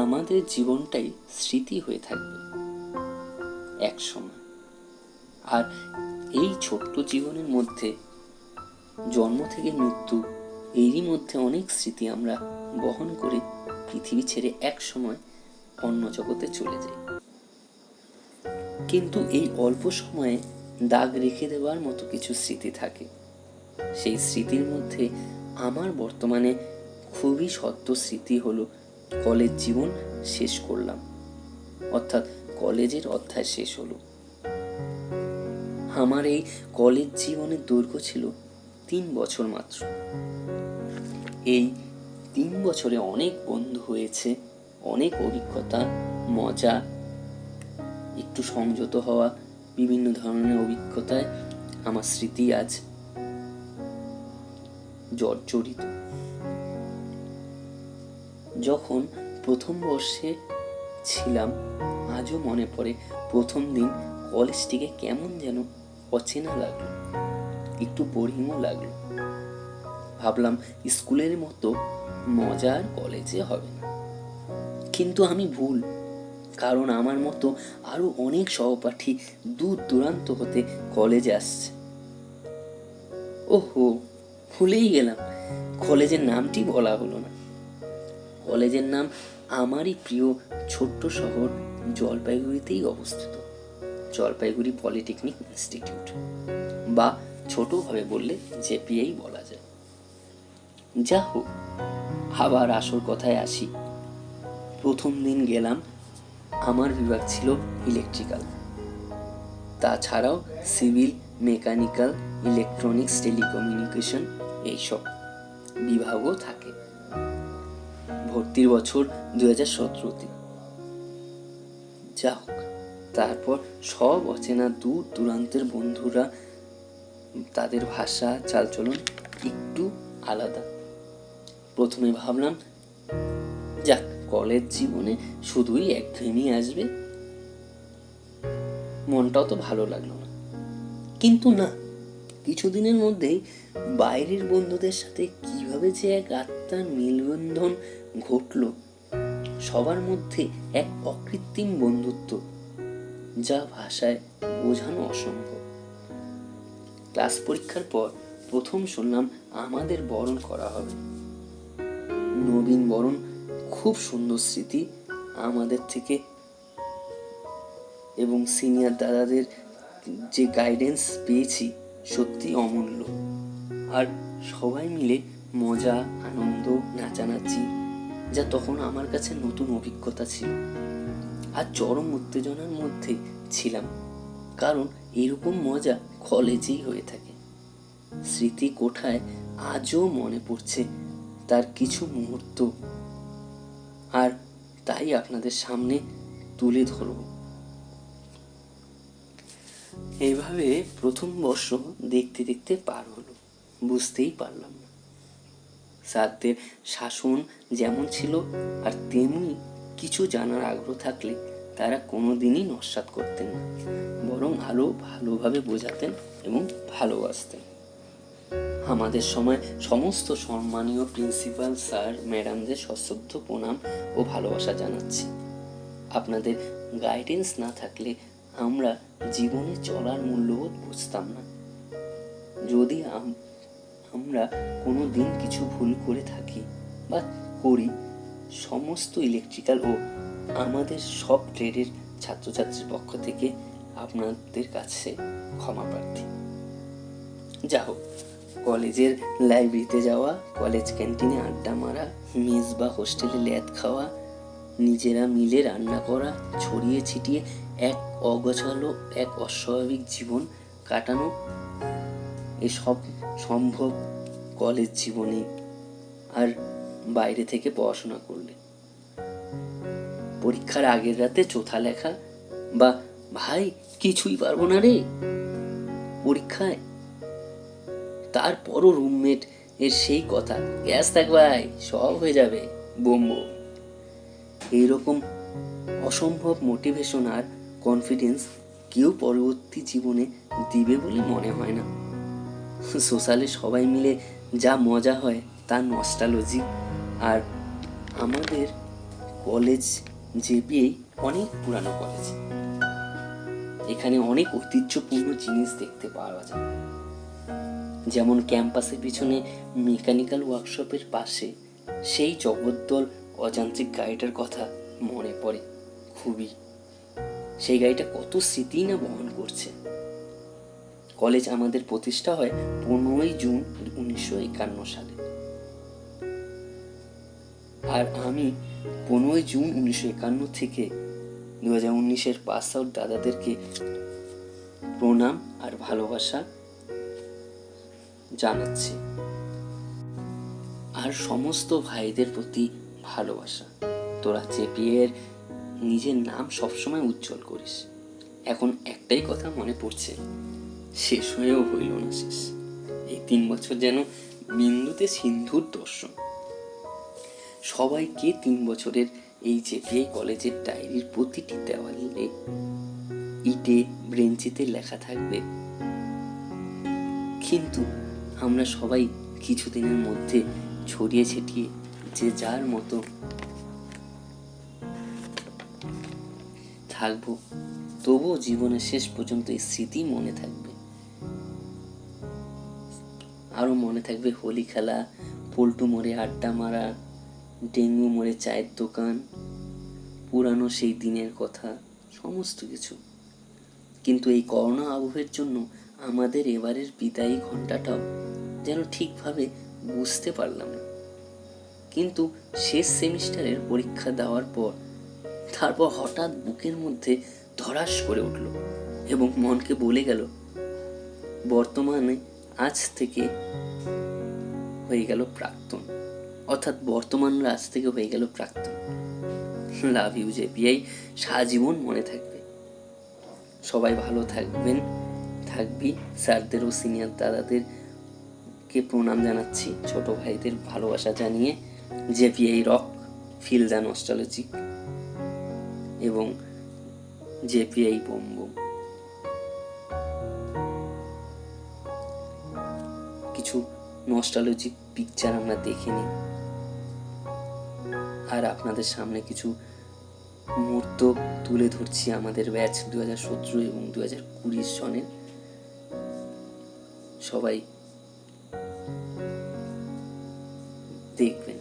আমাদের জীবনটাই স্মৃতি হয়ে থাকবে এক সময়। আর এই ছোট্ট জীবনের মধ্যে জন্ম থেকে মৃত্যু, এরই মধ্যে অনেক স্মৃতি আমরা বহন করে পৃথিবী ছেড়ে এক সময় অন্য জগতে চলে যাই। কিন্তু এই অল্প সময়ে দাগ রেখে দেওয়ার মতো কিছু স্মৃতি থাকে। সেই স্মৃতির মধ্যে আমার বর্তমানে খুবই সদ্য স্মৃতি হলো কলেজ জীবন শেষ করলাম, অর্থাৎ কলেজের অধ্যায় শেষ হলো। আমার এই কলেজ জীবনের দৈর্ঘ্য ছিল 3 বছর মাত্র। এই 3 বছরে অনেক বন্ধু হয়েছে, অনেক অভিজ্ঞতা, মজা, একটু সংযত হওয়া, বিভিন্ন ধরনের অভিজ্ঞতায় আমার স্মৃতি আজ জর্জরিত। যখন প্রথম বর্ষে ছিলাম, আজও মনে পড়ে প্রথম দিন কলেজটিকে কেমন যেন অচেনা লাগলো, একটু বোরিংও লাগলো। ভাবলাম স্কুলের মতো মজার কলেজে হবে না। কিন্তু আমি ভুল, কারণ আমার মতো আরো অনেক সহপাঠী দূর দূরান্ত হতে কলেজে আসছে। ওহো, ভুলেই গেলাম, কলেজের নামটি বলা হলো না। কলেজের নাম আমারই প্রিয় ছোট্ট শহর জলপাইগুড়িতেই অবস্থিত, জলপাইগুড়ি পলিটেকনিক ইনস্টিটিউট, বা ছোটভাবে বললে জেপিআই বলা যায়। যা হোক, আবার আসল কথায় আসি। প্রথম দিন গেলাম, আমার বিভাগ ছিল ইলেকট্রিক্যাল, তাছাড়াও সিভিল, মেকানিক্যাল, ইলেকট্রনিক্স, টেলিকমিউনিকেশন এইসব বিভাগও থাকে। ভর্তির বছর 2017-তে। যা হোক, তারপর সব অচেনা দূর দূরান্তের বন্ধুরা, তাদের ভাষা, চালচলন একটু আলাদা। প্রথমে ভাবলাম যাক, কলেজ জীবনে শুধুই একঘেয়েমি আসবে, মনটাও তো ভালো লাগলো না। কিন্তু না, কিছুদিনের মধ্যেই বাইরের বন্ধুদের সাথে কিভাবে যে এক আত্মার মেলবন্ধন ঘটলো, সবার মধ্যে এক অকৃত্রিম বন্ধুত্ব, যা ভাষায় বোঝানো অসম্ভব। ক্লাস পরীক্ষার পর প্রথম শুনলাম আমাদের বরণ করা হবে। নবীন বরণ, খুব সুন্দর স্মৃতি আমাদের থেকে, এবং সিনিয়র দাদাদের যে গাইডেন্স পেয়েছি সত্যি অমূল্য। আর সবাই মিলে মজা, আনন্দ, নাচানাচি, যা তখন আমার কাছে নতুন অভিজ্ঞতা ছিল। আর চরম উত্তেজনার মধ্যে ছিলাম, কারণ এরকম মজা কলেজেই হয়ে থাকে। স্মৃতি কোঠায় আজও মনে পড়ছে তার কিছু মুহূর্ত, আর তাই আপনাদের সামনে তুলে ধরব। এইভাবে প্রথম বর্ষ দেখতে দেখতে পার হলো, বুঝতেই পারলাম না। স্যারদের শাসন যেমন ছিল, আর তেমনি কিছু জানার আগ্রহ থাকলে তারা কোনোদিনই নস্যাৎ করতেন না, বরং আরো ভালোভাবে বোঝাতেন এবং ভালোবাসতেন। আমাদের সময় সমস্ত সম্মানীয় প্রিন্সিপাল স্যার ম্যাডামদের সশ্রদ্ধ প্রণাম ও ভালোবাসা জানাচ্ছি। আপনাদের গাইডেন্স না থাকলে আমরা জীবনে চলার মূল্যবোধ বুঝতাম না। যদি আমরা কোনো দিন কিছু ভুল করে থাকি বা করি, সমস্ত ইলেকট্রিক্যাল ও আমাদের সব ট্রেডের ছাত্রছাত্রীর পক্ষ থেকে আপনাদের কাছে ক্ষমা প্রার্থী। যা হোক, কলেজের লাইব্রেরিতে যাওয়া, কলেজ ক্যান্টিনে আড্ডা মারা, মেস বা হোস্টেলে ল্যাদ খাওয়া, নিজেরা মিলে রান্না করা, ছড়িয়ে ছিটিয়ে এক অগোছালো, এক অস্বাভাবিক জীবন কাটানো, এসব সম্ভব কলেজ জীবনে আর বাইরে থেকে পড়াশোনা করলে। পরীক্ষার আগের রাতে চোথা লেখা, বা ভাই কিছুই পারবো না রে পরীক্ষায়, তারপরও রুমমেট এর সেই কথা, গ্যাস থাক ভাই, সব হয়ে যাবে, বোম বোম। এইরকম অসম্ভব মোটিভেশন আর কনফিডেন্স কেউ পরবর্তী জীবনে দিবে বলে মনে হয় না। সোশ্যালে সবাই মিলে যা মজা হয় তা নস্টালজি। আর আমাদের কলেজ জেপিএই অনেক পুরানো কলেজ। এখানে অনেক ঐতিহ্যপূর্ণ জিনিস দেখতে পাওয়া যায়, যেমন ক্যাম্পাসের পিছনে মেকানিক্যাল ওয়ার্কশপের পাশে সেই জগদ্দল অযান্ত্রিক গাড়িটার কথা মনে পড়ে খুবই। সেই গাড়িটা কত স্মৃতি না বহন করছে। কলেজ আমাদের প্রতিষ্ঠা হয় 15ই জুন 1951 সালে, আর আমি 15ই জুন 1951 থেকে 2019-এর পাস আউট দাদাদেরকে প্রণাম আর ভালোবাসা জানাচ্ছি, আর সমস্ত ভাইদের প্রতি ভালোবাসা। তোরা জেপিএর নিজের নাম সবসময় উজ্জ্বল করিস। এখন একটাই কথা মনে পড়ছে, শেষ হয়েও হইল না শেষ। এই 3 বছর যেন বিন্দুতে সিন্ধুর দর্শন। সবাইকে 3 বছরের এই জেপিআই কলেজের ডায়েরির প্রতিটি দেওয়ালে, ইটে, ব্রেঞ্চিতে লেখা থাকবে, কিন্তু আমরা সবাই কিছুদিনের মধ্যে ছড়িয়ে ছিটিয়ে যে যার মতো থাকবো, তবুও জীবনের শেষ পর্যন্ত এই স্মৃতি মনে থাকবে। আরো মনে থাকবে হোলি খেলা, পল্টু মোড়ে আড্ডা মারা, ডেঙ্গু মোড়ে চায়ের দোকান, পুরানো সেই দিনের কথা, সমস্ত কিছু। কিন্তু এই করোনা আবহের জন্য আমাদের এবারের বিদায়ী ঘন্টাটাও যেন ঠিকভাবে বুঝতে পারলাম না। কিন্তু শেষ সেমিস্টারের পরীক্ষা দেওয়ার পর তারপর হঠাৎ বুকের মধ্যে ধড়াস করে উঠল এবং মনকে বলে গেল, বর্তমানে আজ থেকে হয়ে গেল প্রাক্তন, অর্থাৎ বর্তমানরা আজ থেকে হয়ে গেল প্রাক্তন। লাভ ইউ জেপিআই, সারাজীবন মনে থাকবে। সবাই ভালো থাকবেন, থাকবি। স্যারদের ও সিনিয়র দাদাদেরকে প্রণাম জানাচ্ছি, ছোট ভাইদের ভালোবাসা জানিয়ে। JPI rock, feel the nostalgic, এবং জেপিআই বোম বোম। কিছু নস্টালজিক পিকচার আমরা দেখে নিই, আর আপনাদের সামনে কিছু মুহূর্ত তুলে ধরছি আমাদের ব্যাচ 2017 এবং 2020 সনের। সবাই দেখবেন।